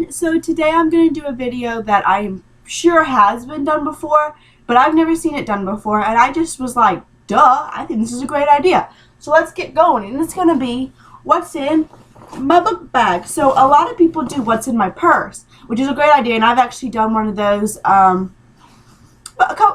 everyone, so today I'm going to do a video that I'm sure has been done before, but I've never seen it done before, and I just was like, duh, I think this is a great idea. So let's get going, and it's going to be what's in my book bag. So a lot of people do what's in my purse, which is a great idea, and I've actually done one of those a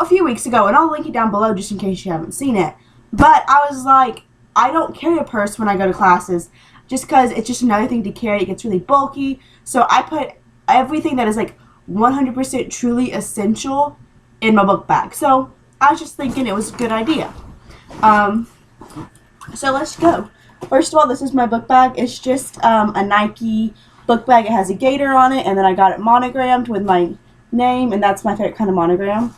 few weeks ago, and I'll link it down below just in case you haven't seen it. But I was like, I don't carry a purse when I go to classes, just because it's just another thing to carry. It gets really bulky. So I put everything that is like 100% truly essential in my book bag. So I was just thinking it was a good idea. So let's go. First of all, this is my book bag. It's just a Nike book bag. It has a gator on it, and then I got it monogrammed with my name, and that's my favorite kind of monogram.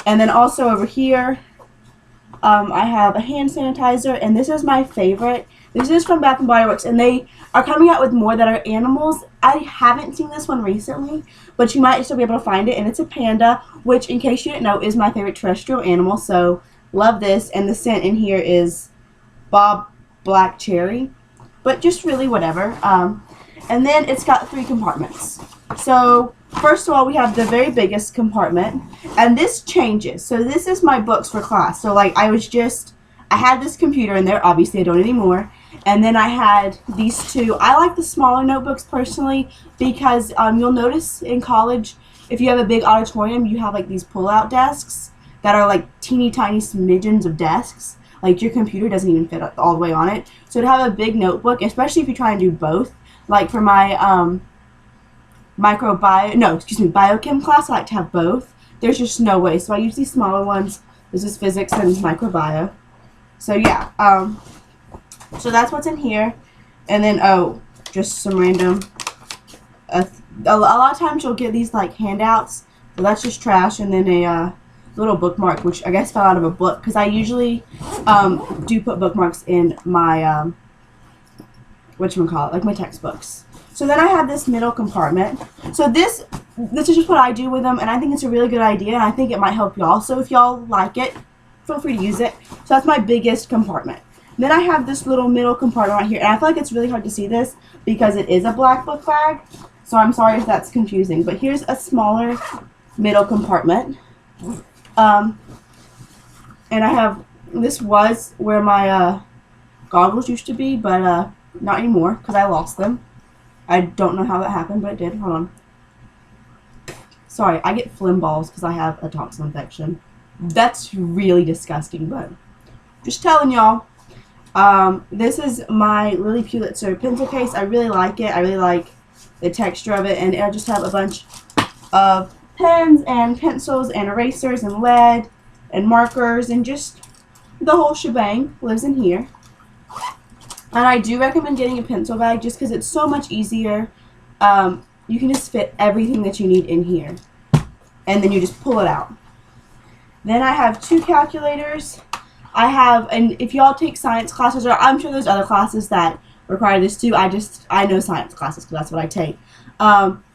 And then also over here, I have a hand sanitizer, and this is my favorite. This is from Bath & Body Works, and they are coming out with more that are animals. I haven't seen this one recently, but you might still be able to find it, and it's a panda, which, in case you didn't know, is my favorite terrestrial animal, so love this. And the scent in here is Bob Black Cherry, but just really whatever. And then it's got 3 compartments. So first of all, we have the very biggest compartment, and this changes. So this is my books for class. So like I had this computer in there. Obviously I don't anymore. And then I had these 2. I like the smaller notebooks personally because you'll notice in college, if you have a big auditorium, you have like these pull-out desks that are like teeny tiny smidgens of desks. Like your computer doesn't even fit all the way on it. So to have a big notebook, especially if you try and do both, like for my biochem class, I like to have both. There's just no way. So I use these smaller ones. This is physics and microbio. So yeah, so that's what's in here. And then, just some random, a lot of times you'll get these like handouts. So that's just trash. And then a little bookmark, which I guess fell out of a book, because I usually do put bookmarks in my, like my textbooks. So then I have this middle compartment. So this is just what I do with them, and I think it's a really good idea, and I think it might help y'all. So if y'all like it, feel free to use it. So that's my biggest compartment. Then I have this little middle compartment right here, and I feel like it's really hard to see this because it is a black book bag. So I'm sorry if that's confusing, but here's a smaller middle compartment. And I have, this was where my goggles used to be, but not anymore because I lost them. I don't know how that happened, but it did. Hold on. Sorry, I get phlegm balls because I have a tonsil infection. That's really disgusting, but just telling y'all. This is my Lily Pulitzer pencil case. I really like it. I really like the texture of it, and I just have a bunch of pens and pencils and erasers and lead and markers, and just the whole shebang lives in here. And I do recommend getting a pencil bag just because it's so much easier. You can just fit everything that you need in here, and then you just pull it out. Then I have 2 calculators. And if y'all take science classes, or I'm sure there's other classes that require this too. I know science classes because that's what I take.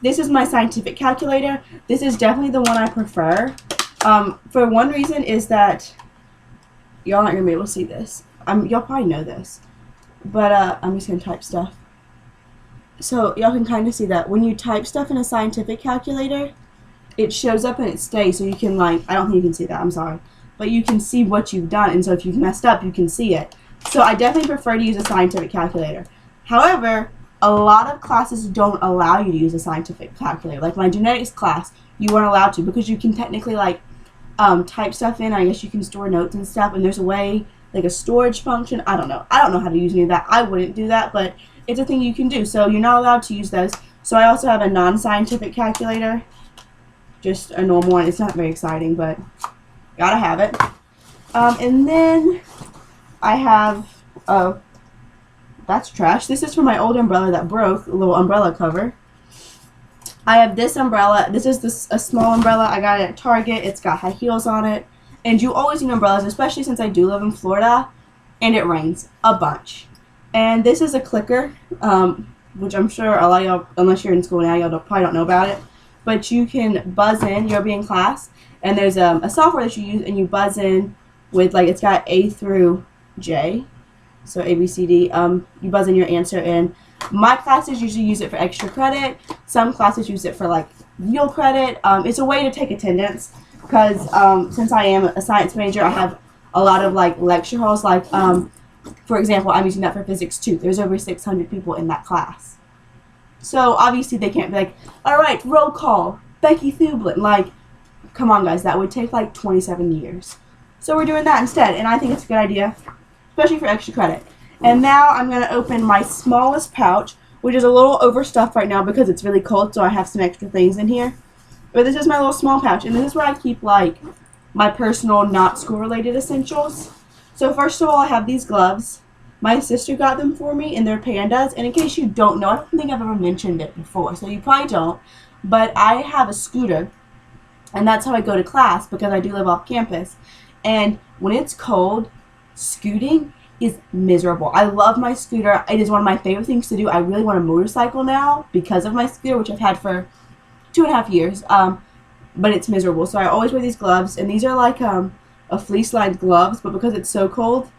This is my scientific calculator. This is definitely the one I prefer. For one reason is that y'all aren't gonna be able to see this. Y'all probably know this, but I'm just gonna type stuff. So y'all can kind of see that when you type stuff in a scientific calculator, it shows up and it stays. So you can I don't think you can see that. I'm sorry. But you can see what you've done, and so if you've messed up, you can see it. So I definitely prefer to use a scientific calculator. However, a lot of classes don't allow you to use a scientific calculator. Like my genetics class, you weren't allowed to, because you can technically type stuff in. I guess you can store notes and stuff, and there's a way, like a storage function. I don't know how to use any of that. I wouldn't do that, but it's a thing you can do. So you're not allowed to use those. So I also have a non-scientific calculator, just a normal one. It's not very exciting, but gotta have it. And then I have, that's trash. This is for my old umbrella that broke, a little umbrella cover. I have this umbrella. This is a small umbrella. I got it at Target. It's got high heels on it. And you always need umbrellas, especially since I do live in Florida, and it rains a bunch. And this is a clicker, which I'm sure a lot of y'all, unless you're in school now, y'all probably don't know about it. But you can buzz in, you'll be in class, and there's a software that you use, and you buzz in with, it's got A through J, so A, B, C, D. You buzz in your answer, and My classes usually use it for extra credit. Some classes use it for like real credit. It's a way to take attendance because since I am a science major, I have a lot of like lecture halls. Like for example, I'm using that for physics too. There's over 600 people in that class. So obviously they can't be like, all right, roll call, Becky Thublin. Like, come on guys, that would take like 27 years. So we're doing that instead, and I think it's a good idea, especially for extra credit. And now I'm going to open my smallest pouch, which is a little overstuffed right now because it's really cold, so I have some extra things in here. But this is my little small pouch, and this is where I keep like my personal, not school-related essentials. So first of all, I have these gloves. My sister got them for me, and they're pandas. And in case you don't know, I don't think I've ever mentioned it before, so you probably don't. But I have a scooter, and that's how I go to class because I do live off campus. And when it's cold, scooting is miserable. I love my scooter. It is one of my favorite things to do. I really want a motorcycle now because of my scooter, which I've had for 2.5 years. But it's miserable. So I always wear these gloves, and these are like a fleece-lined gloves, but because it's so cold,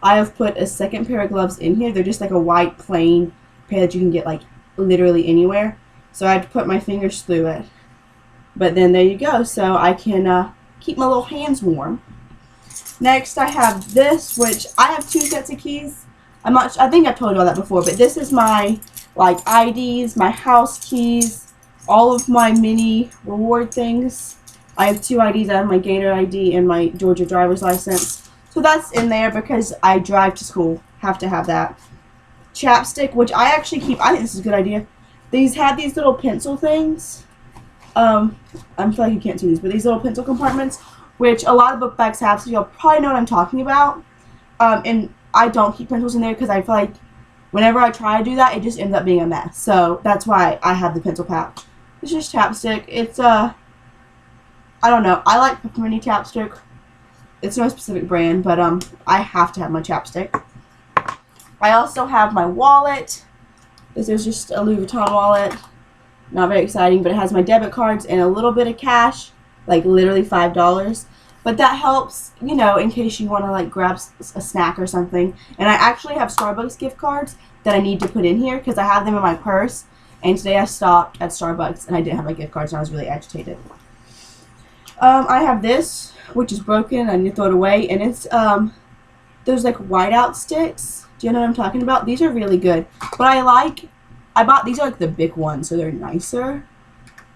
I have put a second pair of gloves in here. They're just like a white plain pair that you can get like literally anywhere. So I had to put my fingers through it. But then there you go. So I can keep my little hands warm. Next I have this, which I have 2 sets of keys. I think I've told you all that before, but this is my like IDs, my house keys, all of my mini reward things. I have 2 IDs. I have my Gator ID and my Georgia driver's license. So that's in there because I drive to school. Have to have that. Chapstick, which I actually keep. I think this is a good idea. These have these little pencil things. I feel like you can't see these, but these little pencil compartments, which a lot of book bags have, so you'll probably know what I'm talking about. And I don't keep pencils in there because I feel like whenever I try to do that, it just ends up being a mess. So that's why I have the pencil pouch. It's just chapstick. It's I don't know. I like peppermint chapstick. It's no specific brand, but I have to have my chapstick. I also have my wallet. This is just a Louis Vuitton wallet. Not very exciting, but it has my debit cards and a little bit of cash, like literally $5. But that helps, you know, in case you want to like grab a snack or something. And I actually have Starbucks gift cards that I need to put in here because I have them in my purse. And today I stopped at Starbucks and I didn't have my gift cards and I was really agitated. I have this, which is broken. I need to throw it away. And it's, those like whiteout sticks. Do you know what I'm talking about? These are really good. But I bought, these are like the big ones, so they're nicer.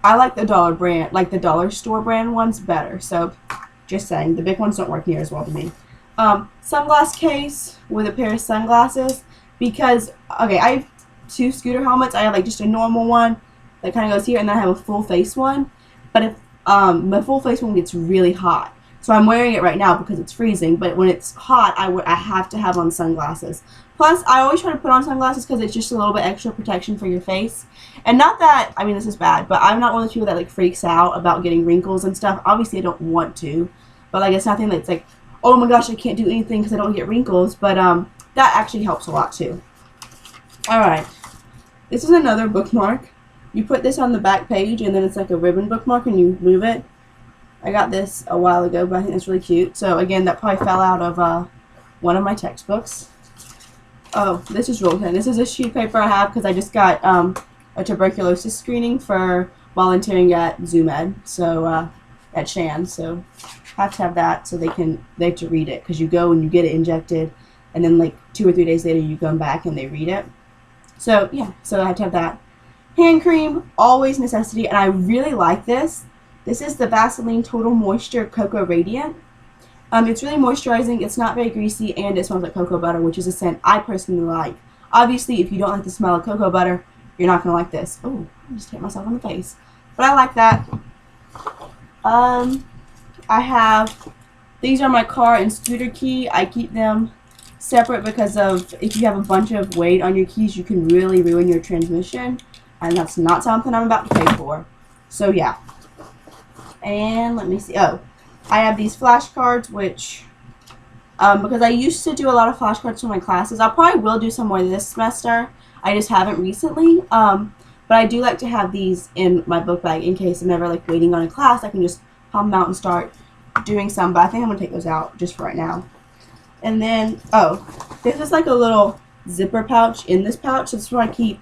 I like the dollar brand, like the dollar store brand ones better. So, just saying, the big ones don't work near as well to me. Sunglass case with a pair of sunglasses. Because, okay, I have 2 scooter helmets. I have like just a normal one that kind of goes here, and then I have a full face one. But if my full face one gets really hot. So I'm wearing it right now because it's freezing, but when it's hot, I have to have on sunglasses. Plus, I always try to put on sunglasses because it's just a little bit extra protection for your face. And not that, I mean, this is bad, but I'm not one of those people that like freaks out about getting wrinkles and stuff. Obviously, I don't want to, but like it's nothing that's like, oh my gosh, I can't do anything because I don't get wrinkles. But that actually helps a lot too. All right, this is another bookmark. You put this on the back page, and then it's like a ribbon bookmark, and you move it. I got this a while ago, but I think it's really cute. So again, that probably fell out of one of my textbooks. Oh, this is roll pin. This is a sheet of paper I have because I just got a tuberculosis screening for volunteering at ZoomEd, so at Shan. So have to have that so they have to read it because you go and you get it injected, and then like 2 or 3 days later you come back and they read it. So yeah, so I have to have that. Hand cream, always necessity, and I really like this. This is the Vaseline Total Moisture Cocoa Radiant. It's really moisturizing, it's not very greasy, and it smells like cocoa butter, which is a scent I personally like. Obviously, if you don't like the smell of cocoa butter, you're not going to like this. Oh, I just hit myself on the face. But I like that. I have, these are my car and scooter key. I keep them separate because of, if you have a bunch of weight on your keys, you can really ruin your transmission. And that's not something I'm about to pay for. So yeah. And let me see. Oh, I have these flashcards, which, because I used to do a lot of flashcards for my classes. I probably will do some more this semester. I just haven't recently. But I do like to have these in my book bag in case I'm ever like waiting on a class. I can just pop them out and start doing some. But I think I'm going to take those out just for right now. And then, oh, this is like a little zipper pouch in this pouch. So this is where I keep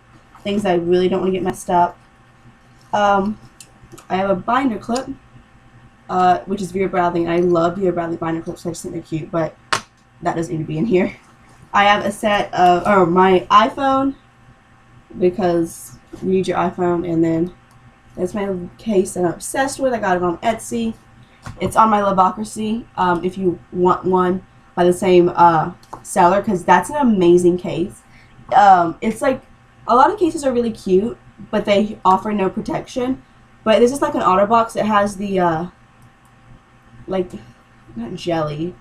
things that I really don't want to get messed up. I have a binder clip, which is Vera Bradley, and I love Vera Bradley binder clips. I just think they're cute, but that doesn't need to be in here. I have a set of my iPhone, because you need your iPhone, and then that's my case that I'm obsessed with. I got it on Etsy. It's on my Luvocracy, if you want one by the same seller, because that's an amazing case. It's like, a lot of cases are really cute, but they offer no protection. But this is like an OtterBox. It has the, like, not jelly,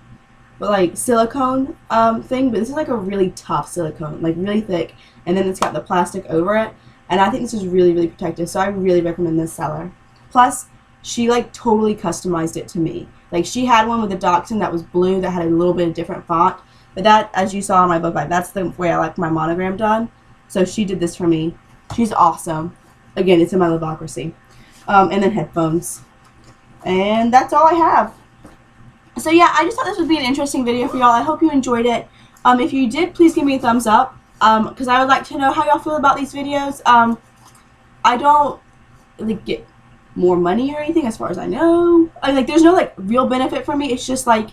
but like silicone thing. But this is like a really tough silicone, like really thick. And then it's got the plastic over it. And I think this is really, really protective. So I really recommend this seller. Plus, she like totally customized it to me. Like, she had one with a dachshund that was blue that had a little bit of different font. But that, as you saw on my book bag, that's the way I like my monogram done. So she did this for me. She's awesome. Again, it's in my Luvocracy. And then headphones. And that's all I have. So yeah, I just thought this would be an interesting video for y'all. I hope you enjoyed it. If you did, please give me a thumbs up. Because I would like to know how y'all feel about these videos. I don't really get more money or anything as far as I know. There's no like real benefit for me. It's just like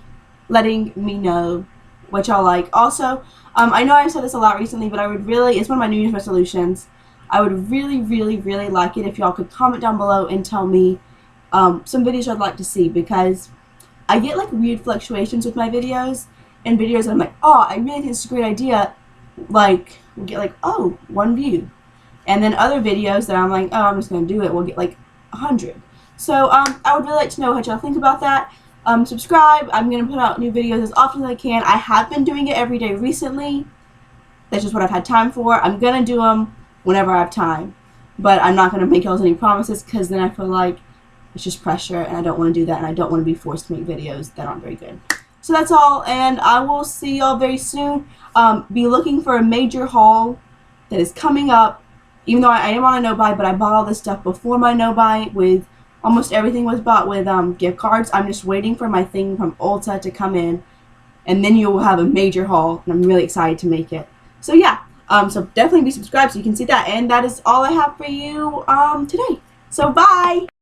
letting me know what y'all like. Also, I know I've said this a lot recently, but I would really, it's one of my New Year's resolutions. I would really, really, really like it if y'all could comment down below and tell me some videos I'd like to see, because I get like weird fluctuations with my videos, and videos that I'm like, oh, I really think it's a great idea, like, we'll get like, oh, 1 view. And then other videos that I'm like, oh, I'm just going to do it, will get like 100. So I would really like to know what y'all think about that. Subscribe. I'm going to put out new videos as often as I can. I have been doing it every day recently. That's just what I've had time for. I'm going to do them whenever I have time. But I'm not going to make y'all any promises, because then I feel like it's just pressure, and I don't want to do that, and I don't want to be forced to make videos that aren't very good. So that's all, and I will see y'all very soon. Be looking for a major haul that is coming up. Even though I am on a no-buy, but I bought all this stuff before my no-buy. With almost everything was bought with gift cards. I'm just waiting for my thing from Ulta to come in, and then you will have a major haul, and I'm really excited to make it. So yeah, so definitely be subscribed so you can see that, and that is all I have for you today. So bye!